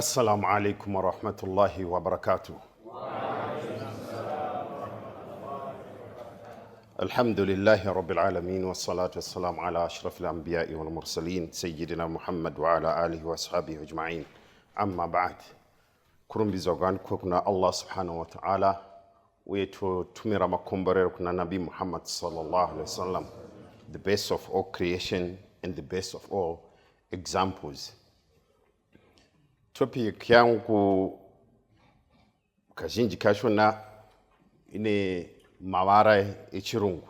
Assalamu alaikum wa rahmatullahi wa barakatuh. Alhamdulillahi rabbil alamin wa salatu wa salamu ala ashrafil anbiya'i wal mursalin sayyidina Muhammad wa ala alihi wa ashabihi ajma'in. Amma ba'd. Kurumbiza kwa kuna Allah subhanahu wa ta'ala wetu tumira makomborero kuna Nabi Muhammad sallallahu alaihi wasallam, the best of all creation and the best of all examples. Topic yangu kazhinji kachona ine mavara echirungu.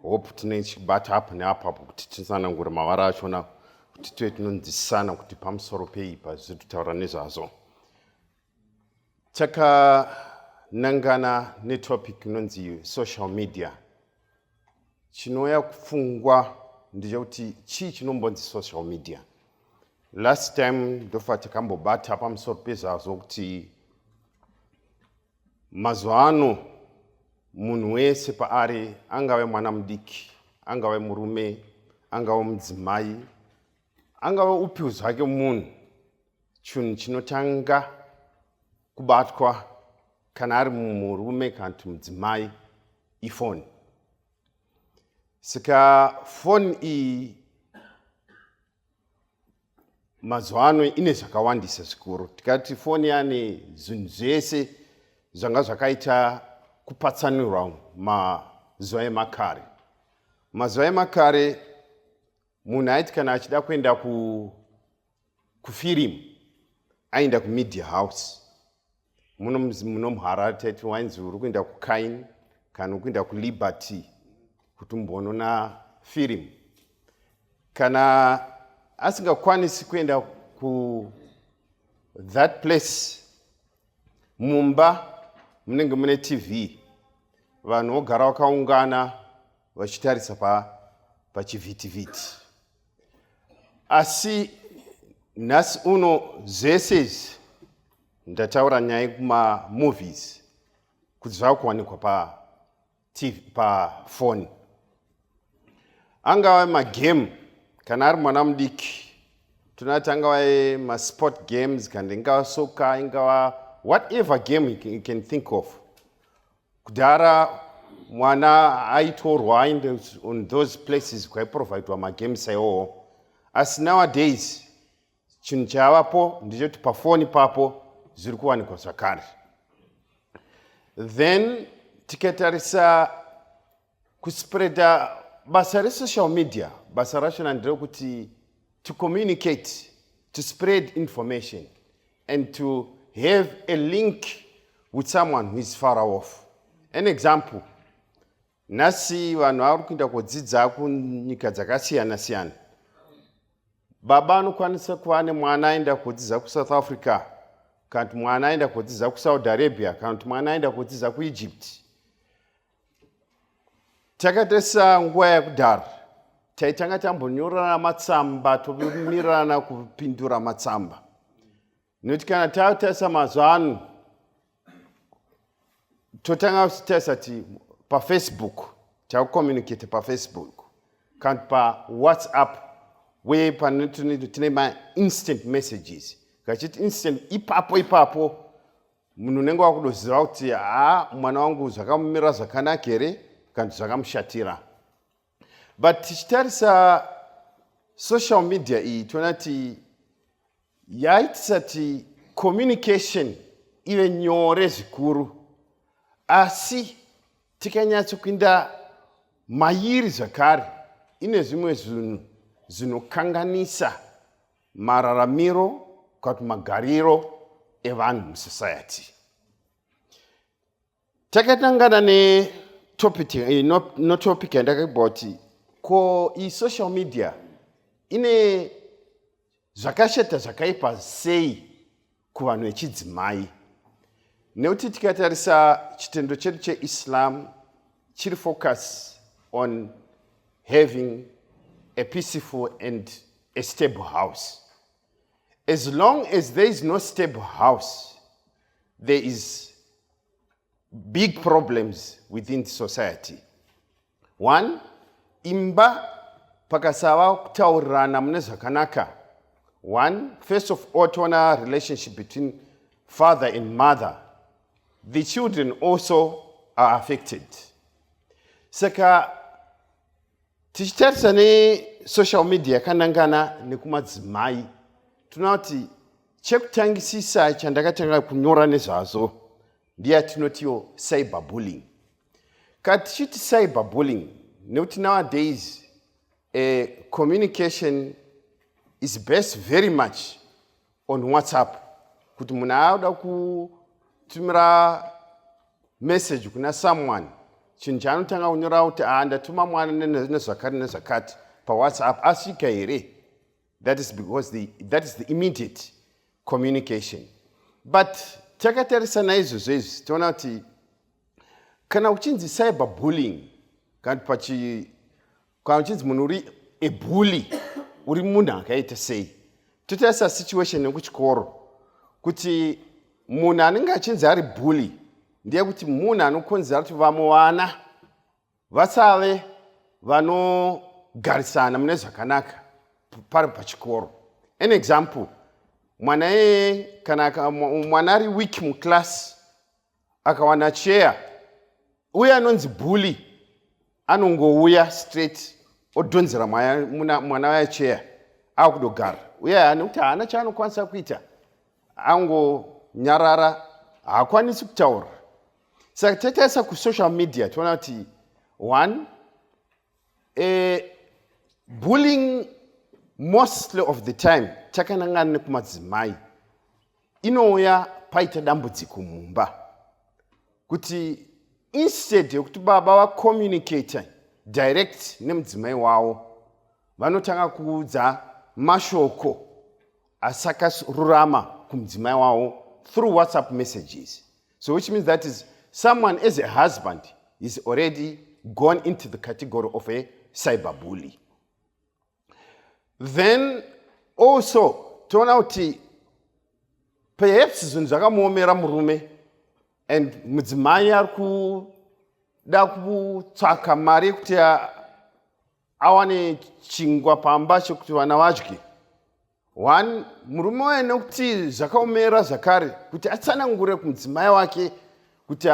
Hope tinechibata hapa neapo kuti tisanangura mavara achona kuti tiwe tinonzwisisana kuti pamusoro pei pazviri kutaura nezvazvo. Takanangana netopic inonzi social media. Chinouya kufungwa ndechekuti chii chinombonzi social media. Last time ndofa takambobata pamusoro pezvazvo kuti mazuva ano munhu wese paari, angave mwana mudiki, angave murume, angave mudzimai, angave upi zvake munhu, chinhu chinotanga kubatwa kana ari murume kana kuti mudzimai ifoni. Saka foni iyi mazuva ano ine zvakawandisa zvikuru. Tikati foni yane zvinhu zvese zvanga zvakaita kupatsanurwa mazuva emakare. Mazuva emakare munhu aiti kana achida kuenda kufirimu aenda kumedia house. Muno muHarare taiti wainzi uri kuenda kuKaini kana kuenda kuLiberty kuti umbonona firimu. Kana asingakwanisi kuenda that place, mumba munenge mune TV, vanhu vogara vakaungana vachitarisa pachivhitivhiti. Asi nhasi uno zvese izvi ndataura nyaya yekumamovies kuti zvakuwanikwa pafoni. Angava magame kana ari mwana mudiki, tunati angava masport games, kana ingava soccer, ingava whatever game you can think of. Kudhara mwana aitorwa ainde on those places kwaiprovidwa magames aiwowo. As nowadays chinhu chavapo ndechoti pafoni papo zviri kuwanikwa zvakare. Then tikatarisa kuspreada basa resocial media, basa rachona nderekuti to communicate, to spread information and to have a link with someone who is far off. An example, nasi vanhu vari kuenda kudzidza kunyika dzakasiyana siyana. Baba anokwanisa kuva nemwana aenda kudzidza kuSouth Africa, kana kuti mwana aenda kudzidza kuSaudi Arabia, kana kuti mwana aenda kudzidza kuEgypt. Takatarisa nguva yakudhara taitanga tambonyorana matsamba tomirirana kupindura matsamba. Nekuti kana tatarisa mazuva ano totanga kutarisa kuti paFacebook takucommunicate paFacebook, kana paWhatsApp where tine ma-instant messages. Kachiti instant ipapo munhu unenge wakudoziva kuti mwana wangu zvakamumira zvakanaka here kana zvakamushatira. But tichitarisa social media iyi toona kuti yaitisa kuti communication ive nyore zvikuru, asi tikanyatsokuinda mairi zvakare ine zvimwe zvinhu zvinokanganisa mararamiro kana kuti magariro evanhu musociety. Takatangana topic yandakabva kuti ko social media ine zvakashata zvakaipa sei kuvanhu vechidzimai. Nekuti tikatarisa chitendo chedu cheIslam chiri focus on having a peaceful and a stable house. As long as there is no stable house, there is big problems within society. One, imba pakasava kutaurirana mune zvakanaka, one, first of all, to a relationship between father and mother. The children also are affected. Saka, tichitarisa ne social media kanangana nekumadzimai. Tunati, chekutangisisa chandakatanga kunyora nezvazo. Ndiye tinotiwo cyberbullying. Katichiti cyberbullying, note nowadays, communication is based very much on WhatsApp. Kuti munauda kutumira message kuna someone, chinjano tanga unyora uti ndatuma mwana nezvakati pa WhatsApp asvika here. That is because that is the immediate communication. But takatarisa naizvozvo izvi toona kuti kana uchinzi cyberbullying kana uchinzi munhu uri a bully uri munhu akaita sei, totarisa situation yekuchikoro kuti munhu anenge achinzi ari bully ndiye kuti munhu anokonzera kuti vamwe vana vasave vanogarisana mune zvakanaka pari pachikoro. An example, mwana ari weak muclass akawana chair, uya anonzi bully anongouya straight odonzera mwana waya chair akudogara. Uya anokuti haana chaanokwanisa kuita, angonyarara, haakwanisi kutaura. Saka tataisa kusocial media toona kuti one, bullying mostly of the time takanangana nekumadzimai inouya paita dambudziko mumba, kuti instead yekuti baba vacommunicate direct nemudzimai wavo, vanotanga kuudza mashoko asakarurama kumudzimai wavo through WhatsApp messages. So which means that is someone as a husband is already gone into the category of a cyberbully. Then also toona kuti perhaps zvinhu zvakamuomera murume and mudzimai ari kuda kutsvaka mari yekuti awane chingwa pamba chekuti vana vadye. One, murume waye nekuti zvakaomera zvakare kuti atsanangure kumudzimai wake kuti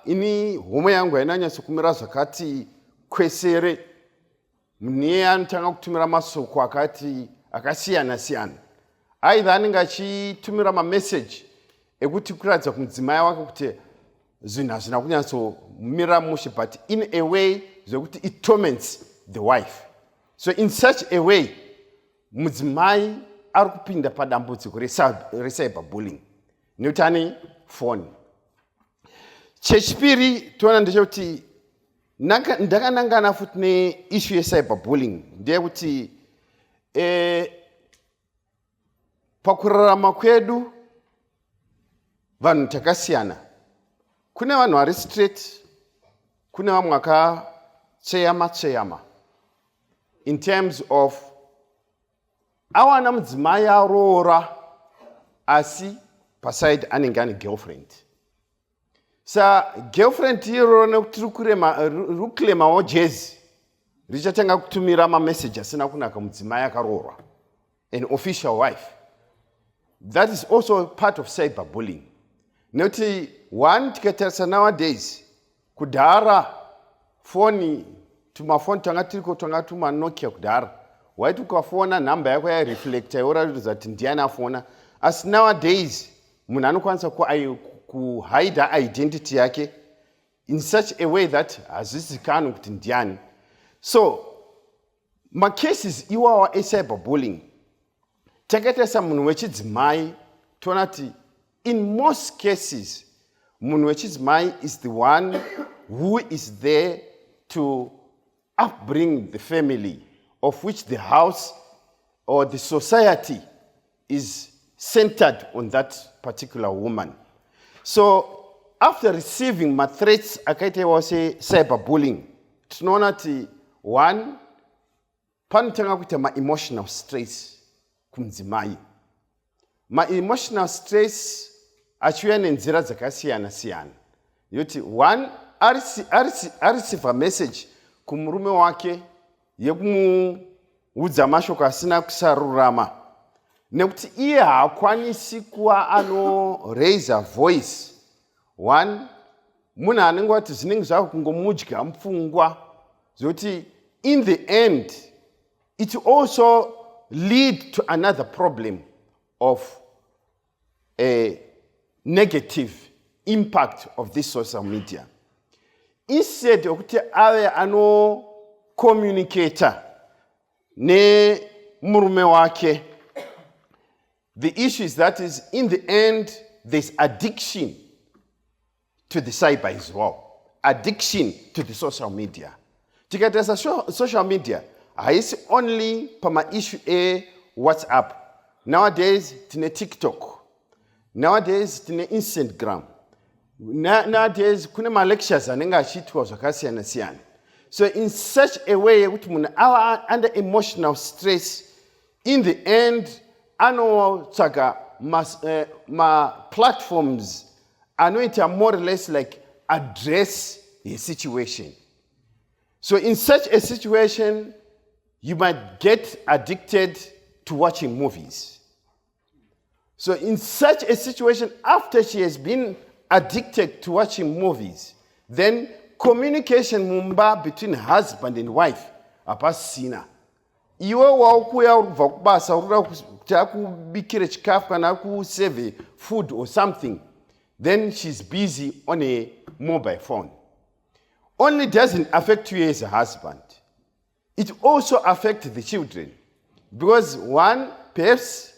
ini home yangu haina nyatsokumira zvakati kwesere. Mniye anotanga kutumira masoko akasiyana siyana. Aidha anenge achitumira mamessage ekuti kuratidza kumudzimai wake kuti zvinhu hazvina kunyatsomira mushe, but in a way zvekuti it torments the wife. So in such a way mudzimai ari kupinda padambudziko recyberbullying nekuti ane phone. Chechipiri toona ndechekuti ndakanangana futi neissue yecyberbullying ndeyekuti pakurarama kwedu vanhu takasiyana. Kune vanhu vari straight, kune vamwe vakatsveyama in terms of awana mudzimai aroora asi paside anenge ane girlfriend. Sa girlfriend iroro nekuti rukuremawo jezi richatanga kutumira mamessage asina kunaka mudzimai akaroorwa, an official wife. That is also part of cyberbullying. Nekuti one, tikatarisa nowadays kudhara foni tumafoni tanga tiriko tanga tuma Nokia kudhara waiti ukafona nhamba yako yareflecta yoratidza kuti ndiani afona, asi nowadays munhu anokwanisa kuhide identity yake in such a way that hazvizikanwi kuti ndiani. So macases iwawa ecyberbullying takatarisa munhu wechidzimai toona kuti in most cases munhu wechidzimai is the one who is there to upbring the family, of which the house or the society is centered on that particular woman. So after receiving my threats akaita wase cyberbullying, tinoona kuti one, panotanga kuita ma-emotional stress kumudzimai. Ma-emotional stress achiuya nenzira dzakasiyana siyana. Yoti one, arisiva message kumurume wake yekumuudza mashoko asina kusarurama, nekuti iye haakwanisi kuva raise a voice. One, munhu anenge wati zvinenge zvavo kungomudya mupfungwa zvokuti in the end it also lead to another problem of a negative impact of this social media. Instead okuti ave communicator ne murume wake, the issue is that is in the end there's addiction to the cyber as well, addiction to the social media. Tikatesa social media haisi only pama issue a WhatsApp. Nowadays tine TikTok, nowadays tine Instagram, nowadays kune ma lectures anenge achiitwa zvakasiyana siyana. So in such a way kuti munhu ava under emotional stress, in the end anotsvaga ma platforms anoita more or less like address his situation. So in such a situation, you might get addicted to watching movies. So in such a situation, after she has been addicted to watching movies, then communication mumba between husband and wife apasina. Iwe waukuya urubva kubasa urikuda kuti akubikire chikafu kana akuseve food or something, then she's busy on a mobile phone. Only doesn't affect you as a husband. It also affects the children. Because one, perhaps,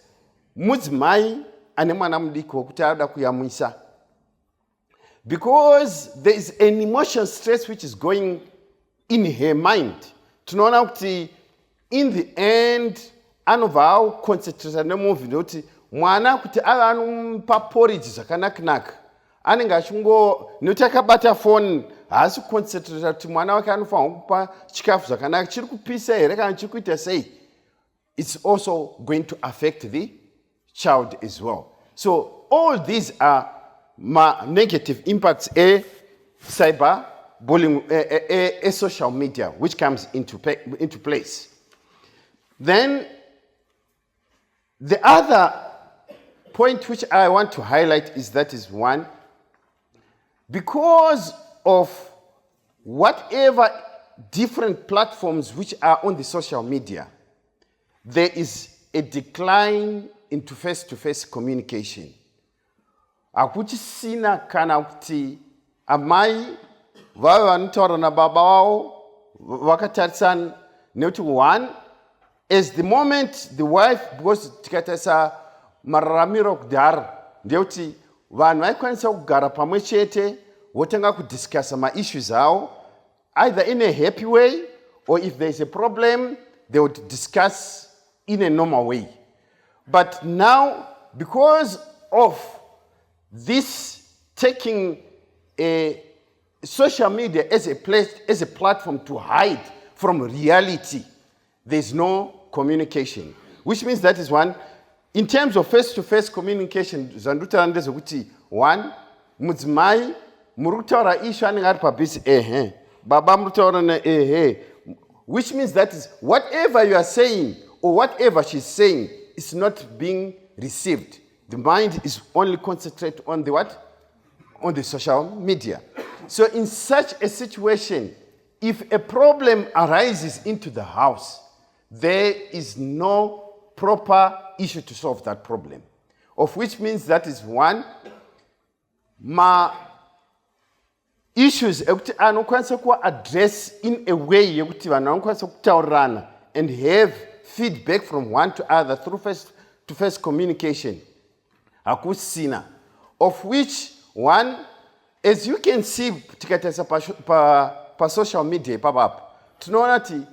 mudzimai ane mwana mudiki kuti arada kuyamwisa. Because there is an emotional stress which is going in her mind. Tunaona kuti in the end anobva concentrate nemovie nekuti mwana kuti ave anomupa porridge zvakanaka anenge achingo nekuti akabata phone haasi kuconcentrate kuti mwana wake anofanira kupa chikafu zvakanaka chiri kupisa here kana chiri kuita sei. It's also going to affect the child as well. So all these are negative impacts a cyber bullying, a social media which comes into place. Then the other point which I want to highlight is that is one, because of whatever different platforms which are on the social media, there is a decline into face-to-face communication. Akuchisina kana kuti amai vave vanotaura nababa vavo vakatarisana nekuti one, as the moment the wife, because tikatarisa mararamiro kudhara ndekuti vanhu vaikwanisa kugara pamwe chete votanga kudiscussa ma-issues avo, either in a happy way or if there's a problem they would discuss in a normal way. But now, because of this taking a social media as a place, as a platform to hide from reality, there's no communication, which means that is one. In terms of face-to-face communication, zandutaura ndezvekuti one, mudzimai muri kutaura ishu anenge ari pabhisi baba muri kutaura which means that is whatever you are saying or whatever she's saying is not being received. The mind is only concentrated on the what? On the social media. So in such a situation, if a problem arises into the house, there is no proper issue to solve that problem. Of which means that is one, ma issues ekuti anokwanisa address in a way yekuti vanhu vanokwanisa kutaurirana and have feedback from one to other through face-to-face communication. Hakusina. Of which one, as you can see, tikatarisa pa social media ipapo, tunaona kuti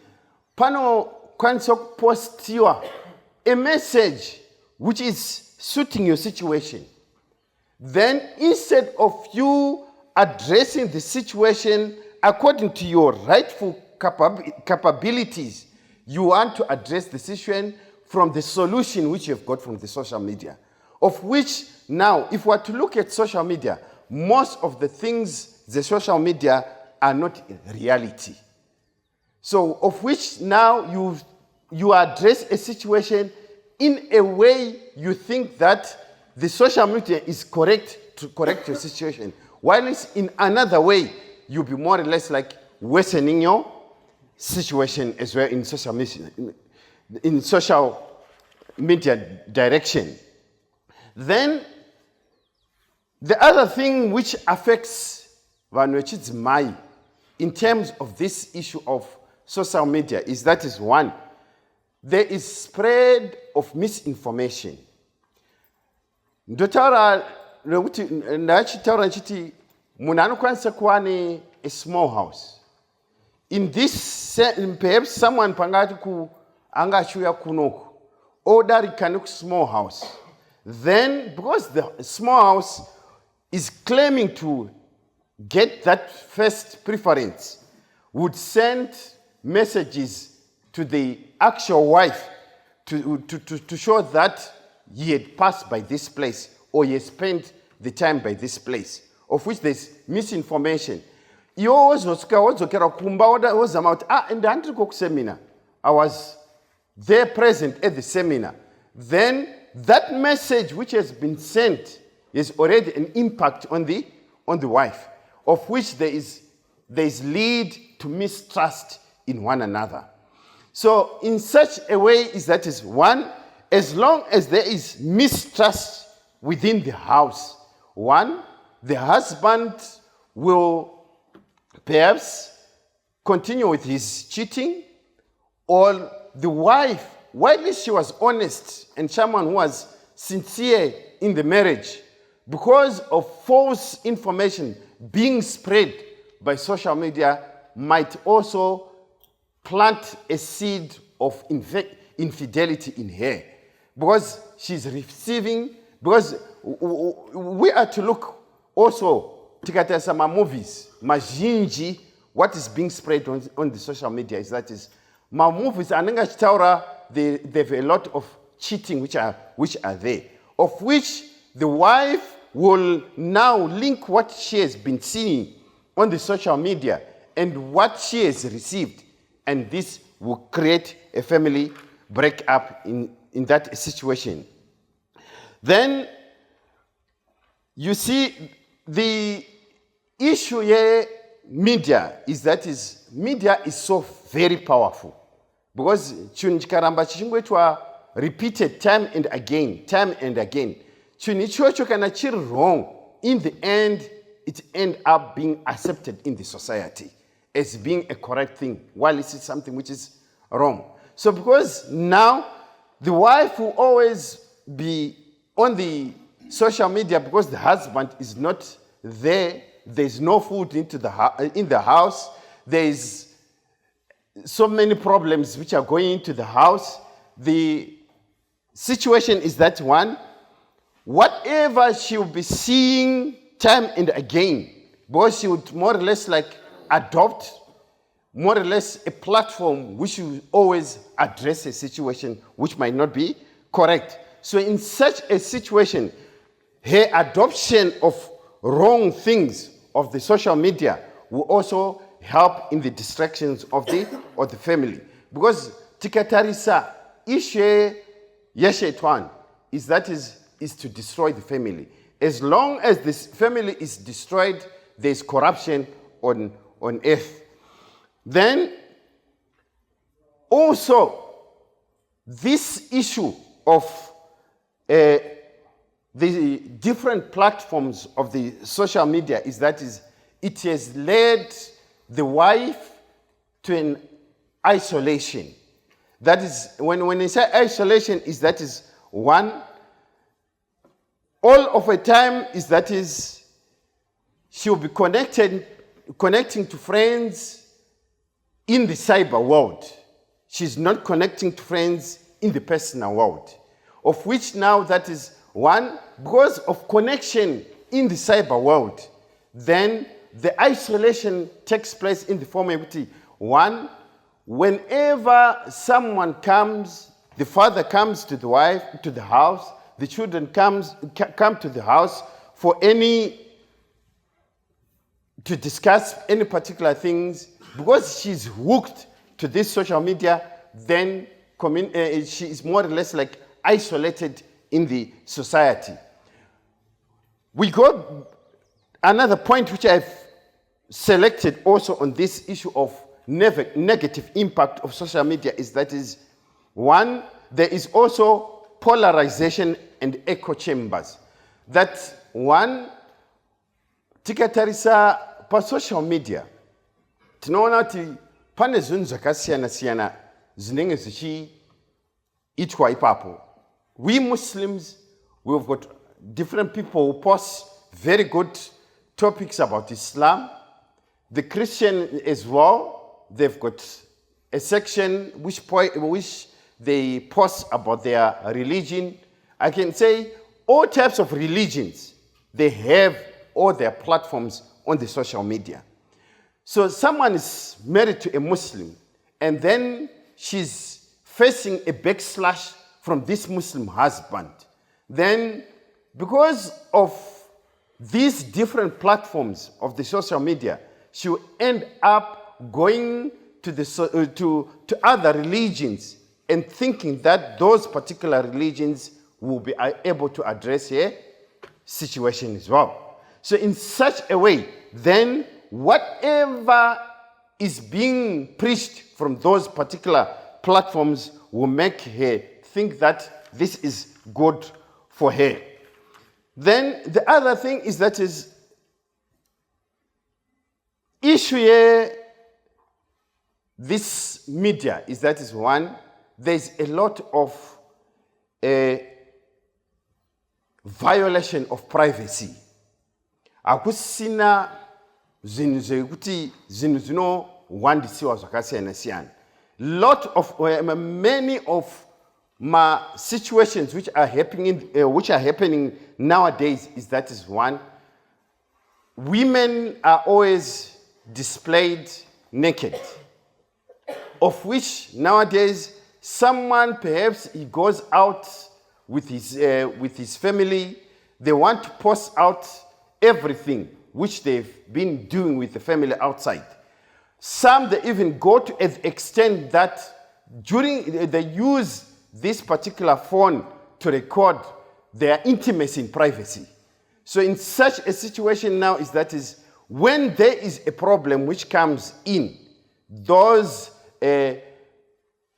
panokwanisa kupostiwa a message which is suiting your situation. Then instead of you addressing the situation according to your rightful capabilities, you want to address the situation from the solution which you have got from the social media. Of which now, if we are to look at social media, most of the things the social media are not reality. So of which now you address a situation in a way you think that the social media is correct to correct your situation, while it's in another way, you'll be more or less like worsening your situation as well in social media direction. Then the other thing which affects Vanwechizimai in terms of this issue of social media is that is one, there is spread of misinformation. Ndotara ndachitaura nchiti munhu anokwanisa kuva a small house. In this, perhaps someone pangati anga achiuya kunoku odarika neku small house. Then, because the small house is claiming to get that first preference, would send messages to the actual wife to show that he had passed by this place or he had spent the time by this place, of which there's misinformation. You always wozokera kumba was about and the seminar. I was there present at the seminar. Then that message which has been sent is already an impact on the wife, of which there is lead to mistrust in one another. So in such a way is one, as long as there is mistrust within the house, one, the husband will perhaps continue with his cheating, or the wife, while she was honest and someone who was sincere in the marriage, because of false information being spread by social media, might also plant a seed of infidelity in her. Because she's receiving, because we are to look also, tikata sama movies, majinji, what is being spread on the social media is that is, ma movies, anenga chitaura, they have a lot of cheating which are there, of which the wife will now link what she has been seeing on the social media and what she has received, and this will create a family breakup in that situation. Then you see the issue here, media is so very powerful, because chunchikaramba chichingwetwa repeated time and again. Chunichocho kana chiri wrong, in the end it end up being accepted in the society as being a correct thing, while it is something which is wrong. So because now the wife will always be on the social media because the husband is not there, there's no food in the house, there's so many problems which are going into the house. The situation is that one, whatever she will be seeing time and again, because she would more or less like adopt more or less a platform which will always address a situation which might not be correct. So in such a situation, her adoption of wrong things of the social media will also help in the distractions of the family. Because tikatarisa ishe yeshetwan is to destroy the family. As long as this family is destroyed, there's corruption on earth. Then also this issue of the different platforms of the social media it has led the wife to an isolation. That is, when I say isolation, one, all of a time she'll be connecting to friends in the cyber world. She's not connecting to friends in the personal world, of which now that is one, because of connection in the cyber world, then the isolation takes place in the form of one, whenever someone comes, the father comes to the wife, to the house, the children come to the house to discuss any particular things, because she's hooked to this social media, then she is more or less like isolated in the society. We got another point which I've selected also on this issue of negative impact of social media is one, there is also polarization and echo chambers. That one, tikatarisa pa social media, tinaona ati pane zvinhu zvakasiyana-siyana zvinenge zvichiitwa ipapo. We Muslims, we've got different people who post very good topics about Islam. The Christian as well, they've got a section which they post about their religion. I can say all types of religions, they have all their platforms on the social media. So someone is married to a Muslim, and then she's facing a backslash from this Muslim husband. Then, because of these different platforms of the social media, she will end up going to other religions and thinking that those particular religions will be able to address her situation as well. So in such a way, then whatever is being preached from those particular platforms will make her think that this is good for her. Then the other thing is issue here, this media is one, there's a lot of violation of privacy. Akusina zvinhu zvekuti zvinhu zvinowandisiwa zvakasiyana-siyana. Many of my situations which are happening nowadays is one, women are always displayed naked, of which nowadays someone perhaps he goes out with his family, they want to post out everything which they've been doing with the family outside. Some, they even go to the extent that they use this particular phone to record their intimacy in privacy. So in such a situation now is when there is a problem which comes in, those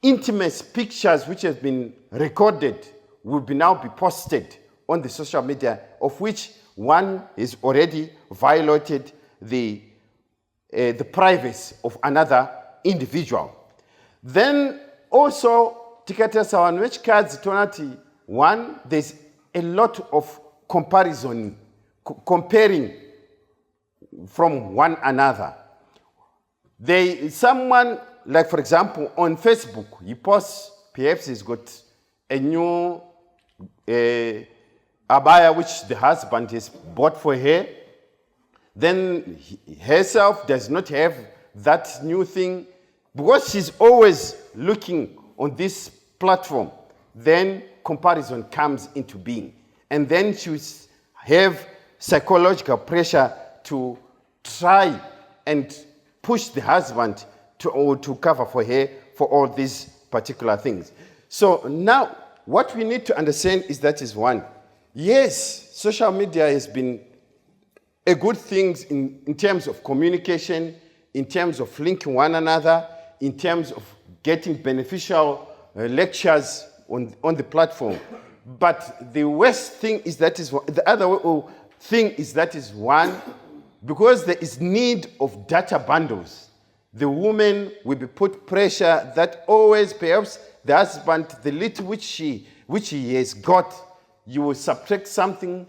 intimate pictures which have been recorded will now be posted on the social media, of which one is already violated the privacy of another individual. Then also, which cards one, there's a lot of comparison, comparing from one another. Someone, like for example, on Facebook, he posts, perhaps he's got a new abaya which the husband has bought for her. Then herself does not have that new thing. Because she's always looking on this platform, then comparison comes into being. And then she will have psychological pressure to try and push the husband to cover for her for all these particular things. So now, what we need to understand is one, yes, social media has been a good thing in terms of communication, in terms of linking one another, in terms of getting beneficial lectures on the platform. But the worst thing the other thing is one, because there is need of data bundles, the woman will be put pressure that always perhaps the husband, the little which he has got, you will subtract something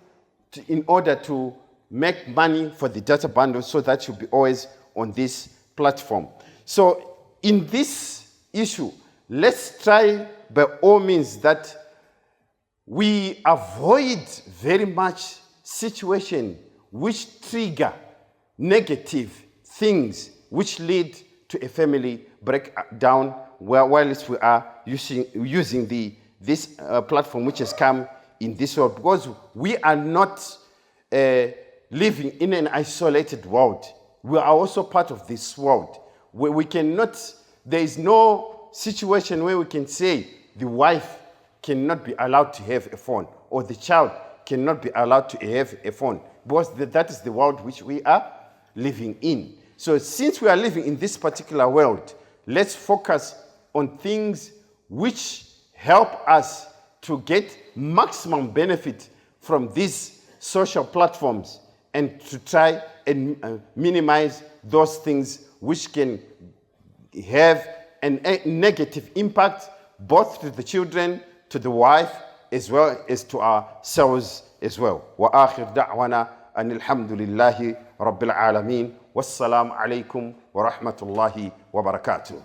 in order to make money for the data bundle, so that you'll be always on this platform. So in this issue, let's try by all means that we avoid very much situation which trigger negative things which lead to a family breakdown, whilst we are using this platform which has come in this world, because we are not living in an isolated world. We are also part of this world. Where there is no situation where we can say the wife cannot be allowed to have a phone, or the child cannot be allowed to have a phone, because that is the world which we are living in. So since we are living in this particular world, let's focus on things which help us to get maximum benefit from these social platforms, and to try and minimize those things which can have a negative impact both to the children, to the wife, as well as to ourselves as well. وآخر دعوانا أن الحمد لله رب العالمين والسلام عليكم ورحمة الله وبركاته.